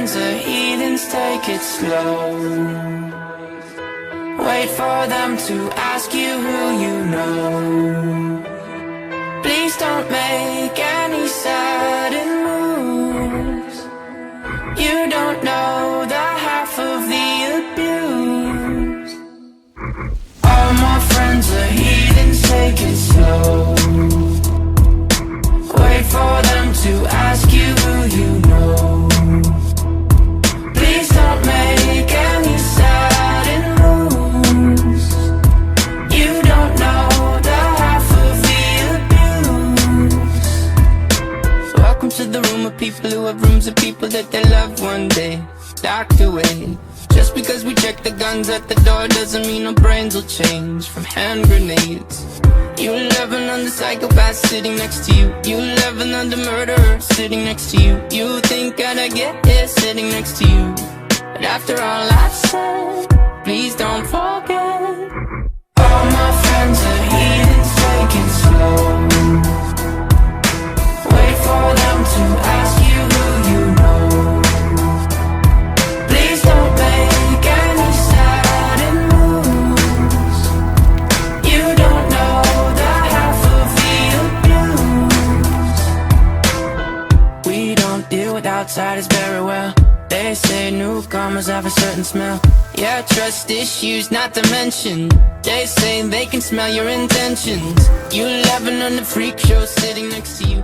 friends are heathens, take it slow. Wait for them to ask you who you know. Please don't make any sudden moves. You don't know the half of the abuse. All my friends are heathens, take it slow. Wait for them to ask you who you know. Please don't make any sudden moves. You don't know the half of the abuse. Welcome to the room of people who have rooms of people that they love one day locked away. Just because we check the guns at the door doesn't mean our brains will change from hand grenades. You love another psychopath sitting next to you. You love another murderer sitting next to you. You think I'd get here sitting next to you. But after all I've said, please don't forget. All my friends are heathens, take it slow. Wait for them to ask you who you know. Please don't make any sudden moves. You don't know the half of the abuse. We don't deal with outsiders very well. They say newcomers have a certain smell. Yeah, trust issues not to mention. They say they can smell your intentions. You laughing on the freak show sitting next to you.